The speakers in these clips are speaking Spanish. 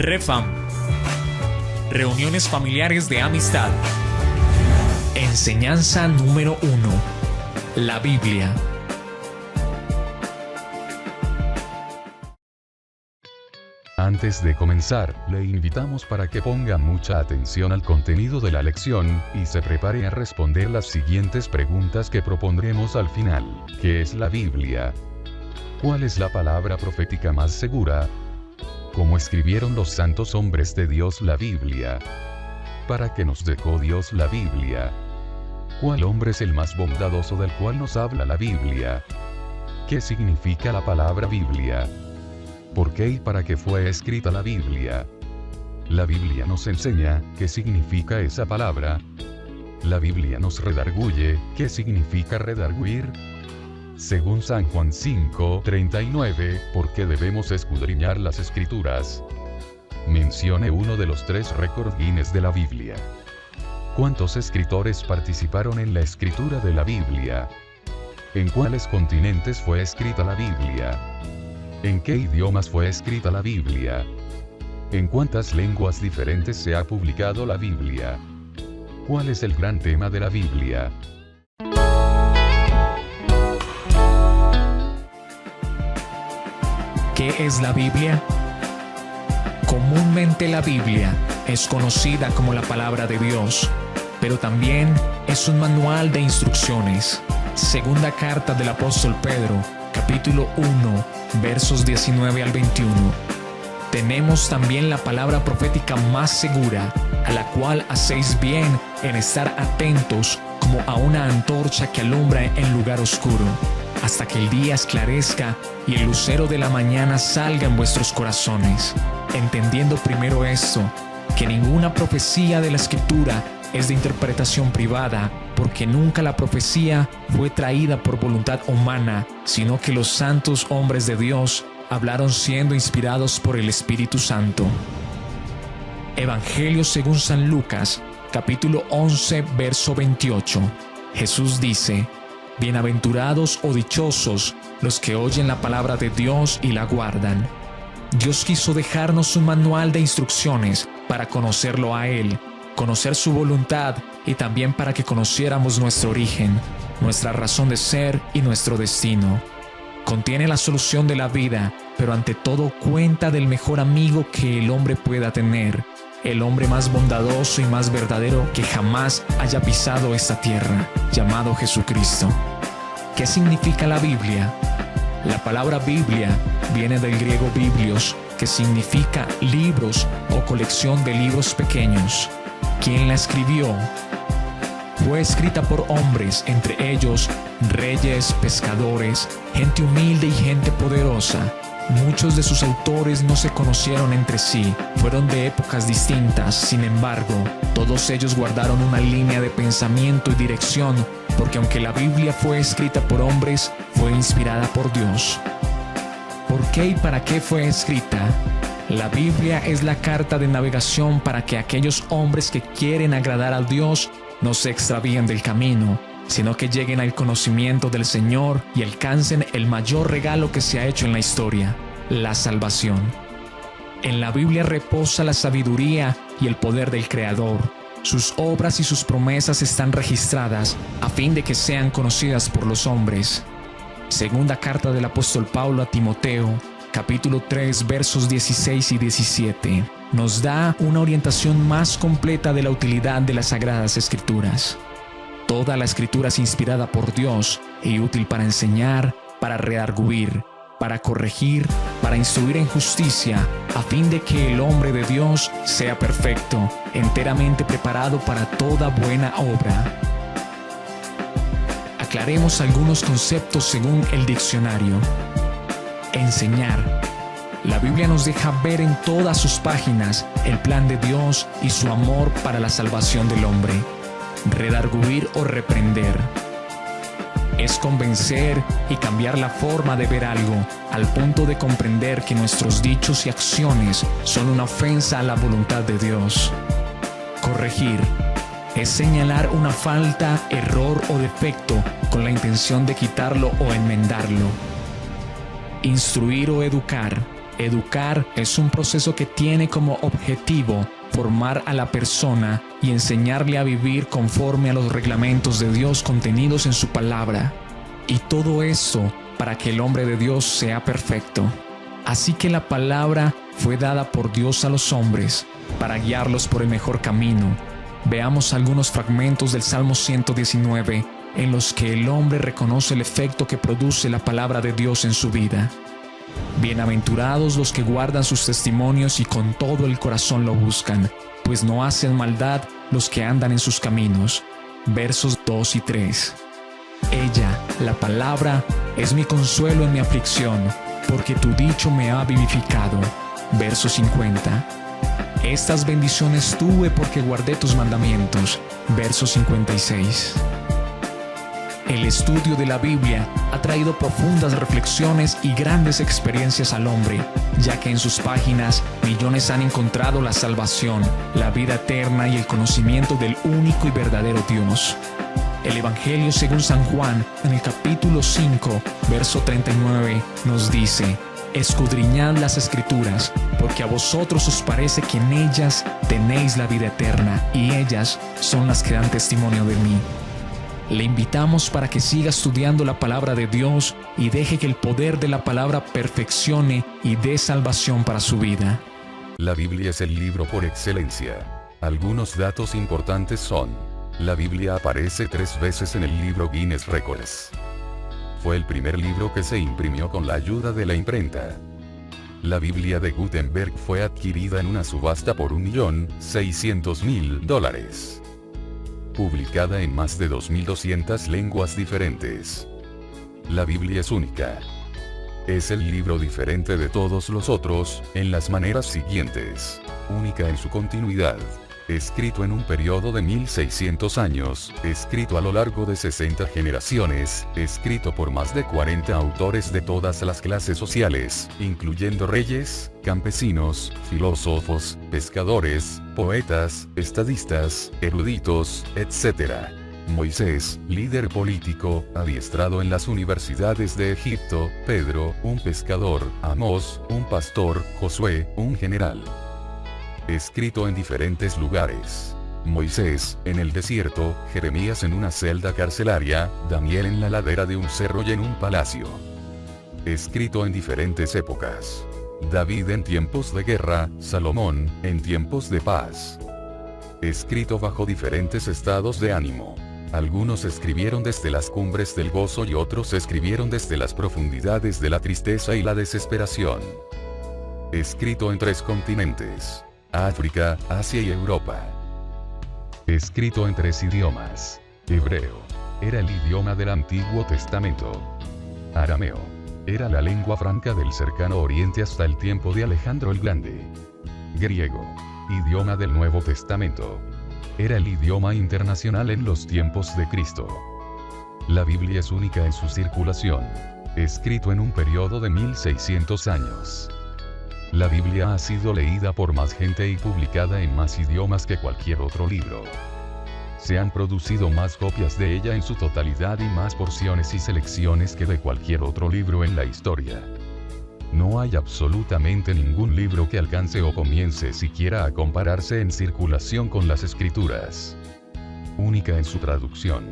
Refam. Reuniones familiares de amistad. Enseñanza número 1. La Biblia. Antes de comenzar, le invitamos para que ponga mucha atención al contenido de la lección, y se prepare a responder las siguientes preguntas que propondremos al final. ¿Qué es la Biblia? ¿Cuál es la palabra profética más segura? ¿Cómo escribieron los santos hombres de Dios la Biblia? ¿Para qué nos dejó Dios la Biblia? ¿Cuál hombre es el más bondadoso del cual nos habla la Biblia? ¿Qué significa la palabra Biblia? ¿Por qué y para qué fue escrita la Biblia? La Biblia nos enseña qué significa esa palabra. La Biblia nos redarguye, ¿qué significa redarguir? Según San Juan 5:39, ¿por qué debemos escudriñar las Escrituras? Mencione uno de los 3 récords Guinness de la Biblia. ¿Cuántos escritores participaron en la escritura de la Biblia? ¿En cuáles continentes fue escrita la Biblia? ¿En qué idiomas fue escrita la Biblia? ¿En cuántas lenguas diferentes se ha publicado la Biblia? ¿Cuál es el gran tema de la Biblia? ¿Qué es la Biblia? Comúnmente la Biblia es conocida como la palabra de Dios, pero también es un manual de instrucciones. Segunda carta del apóstol Pedro, capítulo 1, versos 19 al 21. Tenemos también la palabra profética más segura, a la cual hacéis bien en estar atentos como a una antorcha que alumbra en lugar oscuro, hasta que el día esclarezca y el lucero de la mañana salga en vuestros corazones, entendiendo primero esto, que ninguna profecía de la Escritura es de interpretación privada, porque nunca la profecía fue traída por voluntad humana, sino que los santos hombres de Dios hablaron siendo inspirados por el Espíritu Santo. Evangelio según San Lucas, capítulo 11, verso 28. Jesús dice: bienaventurados o dichosos los que oyen la palabra de Dios y la guardan. Dios quiso dejarnos un manual de instrucciones para conocerlo a Él, conocer su voluntad y también para que conociéramos nuestro origen, nuestra razón de ser y nuestro destino. Contiene la solución de la vida, pero ante todo cuenta del mejor amigo que el hombre pueda tener, el hombre más bondadoso y más verdadero que jamás haya pisado esta tierra, llamado Jesucristo. ¿Qué significa la Biblia? La palabra Biblia viene del griego biblios, que significa libros o colección de libros pequeños. ¿Quién la escribió? Fue escrita por hombres, entre ellos reyes, pescadores, gente humilde y gente poderosa. Muchos de sus autores no se conocieron entre sí, fueron de épocas distintas. Sin embargo, todos ellos guardaron una línea de pensamiento y dirección, porque aunque la Biblia fue escrita por hombres, fue inspirada por Dios. ¿Por qué y para qué fue escrita? La Biblia es la carta de navegación para que aquellos hombres que quieren agradar a Dios no se extravíen del camino, sino que lleguen al conocimiento del Señor y alcancen el mayor regalo que se ha hecho en la historia, la salvación. En la Biblia reposa la sabiduría y el poder del Creador. Sus obras y sus promesas están registradas a fin de que sean conocidas por los hombres. Segunda carta del apóstol Pablo a Timoteo, capítulo 3, versos 16 y 17, nos da una orientación más completa de la utilidad de las Sagradas Escrituras. Toda la Escritura es inspirada por Dios y útil para enseñar, para redarguir, para corregir, para instruir en justicia, a fin de que el hombre de Dios sea perfecto, enteramente preparado para toda buena obra. Aclaremos algunos conceptos según el diccionario. Enseñar. La Biblia nos deja ver en todas sus páginas el plan de Dios y su amor para la salvación del hombre. Redarguir o reprender. Es convencer y cambiar la forma de ver algo, al punto de comprender que nuestros dichos y acciones son una ofensa a la voluntad de Dios. Corregir. Es señalar una falta, error o defecto con la intención de quitarlo o enmendarlo. Instruir o educar Educar es un proceso que tiene como objetivo formar a la persona y enseñarle a vivir conforme a los reglamentos de Dios contenidos en su palabra. Y todo esto para que el hombre de Dios sea perfecto. Así que la palabra fue dada por Dios a los hombres para guiarlos por el mejor camino. Veamos algunos fragmentos del Salmo 119 en los que el hombre reconoce el efecto que produce la palabra de Dios en su vida. Bienaventurados los que guardan sus testimonios y con todo el corazón lo buscan, pues no hacen maldad los que andan en sus caminos. Versos 2 y 3. Ella, la palabra, es mi consuelo en mi aflicción, porque tu dicho me ha vivificado. Verso 50. Estas bendiciones tuve porque guardé tus mandamientos. Verso 56. El estudio de la Biblia ha traído profundas reflexiones y grandes experiencias al hombre, ya que en sus páginas millones han encontrado la salvación, la vida eterna y el conocimiento del único y verdadero Dios. El Evangelio según San Juan, en el capítulo 5, verso 39, nos dice: escudriñad las Escrituras, porque a vosotros os parece que en ellas tenéis la vida eterna, y ellas son las que dan testimonio de mí. Le invitamos para que siga estudiando la palabra de Dios y deje que el poder de la palabra perfeccione y dé salvación para su vida. La Biblia es el libro por excelencia. Algunos datos importantes son: la Biblia aparece 3 veces en el libro Guinness Records. Fue el primer libro que se imprimió con la ayuda de la imprenta. La Biblia de Gutenberg fue adquirida en una subasta por $1.600.000. Publicada en más de 2.200 lenguas diferentes. La Biblia es única. Es el libro diferente de todos los otros, en las maneras siguientes: única en su continuidad. Escrito en un periodo de 1600 años, escrito a lo largo de 60 generaciones, escrito por más de 40 autores de todas las clases sociales, incluyendo reyes, campesinos, filósofos, pescadores, poetas, estadistas, eruditos, etc. Moisés, líder político, adiestrado en las universidades de Egipto; Pedro, un pescador; Amós, un pastor; Josué, un general. Escrito en diferentes lugares. Moisés, en el desierto; Jeremías en una celda carcelaria; Daniel en la ladera de un cerro y en un palacio. Escrito en diferentes épocas. David en tiempos de guerra; Salomón, en tiempos de paz. Escrito bajo diferentes estados de ánimo. Algunos escribieron desde las cumbres del gozo y otros escribieron desde las profundidades de la tristeza y la desesperación. Escrito en 3 continentes: África, Asia y Europa. Escrito en 3 idiomas. Hebreo. Era el idioma del Antiguo Testamento. Arameo. Era la lengua franca del cercano Oriente hasta el tiempo de Alejandro el Grande. Griego. Idioma del Nuevo Testamento. Era el idioma internacional en los tiempos de Cristo. La Biblia es única en su circulación. Escrito en un periodo de 1600 años. La Biblia ha sido leída por más gente y publicada en más idiomas que cualquier otro libro. Se han producido más copias de ella en su totalidad y más porciones y selecciones que de cualquier otro libro en la historia. No hay absolutamente ningún libro que alcance o comience siquiera a compararse en circulación con las Escrituras. Única en su traducción.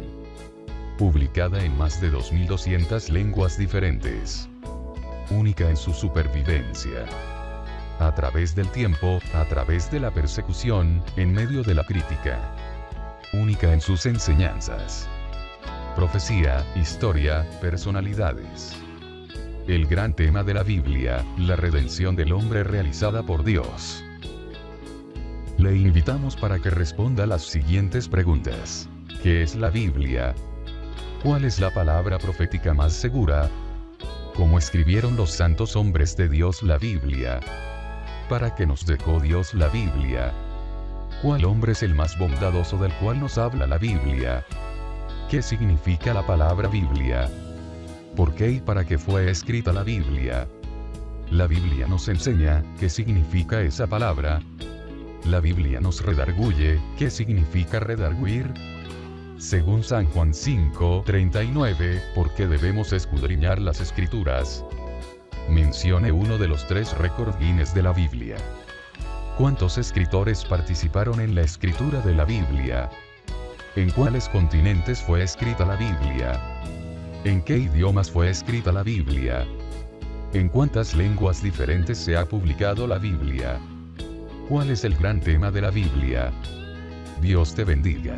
Publicada en más de 2.200 lenguas diferentes. Única en su supervivencia. A través del tiempo, a través de la persecución, en medio de la crítica. Única en sus enseñanzas. Profecía, historia, personalidades. El gran tema de la Biblia, la redención del hombre realizada por Dios. Le invitamos para que responda las siguientes preguntas. ¿Qué es la Biblia? ¿Cuál es la palabra profética más segura? ¿Cómo escribieron los santos hombres de Dios la Biblia? ¿Para qué nos dejó Dios la Biblia? ¿Cuál hombre es el más bondadoso del cual nos habla la Biblia? ¿Qué significa la palabra Biblia? ¿Por qué y para qué fue escrita la Biblia? La Biblia nos enseña qué significa esa palabra. La Biblia nos redarguye, ¿qué significa redarguir? Según San Juan 5:39, ¿por qué debemos escudriñar las Escrituras? Mencione uno de los 3 récords Guinness de la Biblia. ¿Cuántos escritores participaron en la escritura de la Biblia? ¿En cuáles continentes fue escrita la Biblia? ¿En qué idiomas fue escrita la Biblia? ¿En cuántas lenguas diferentes se ha publicado la Biblia? ¿Cuál es el gran tema de la Biblia? Dios te bendiga.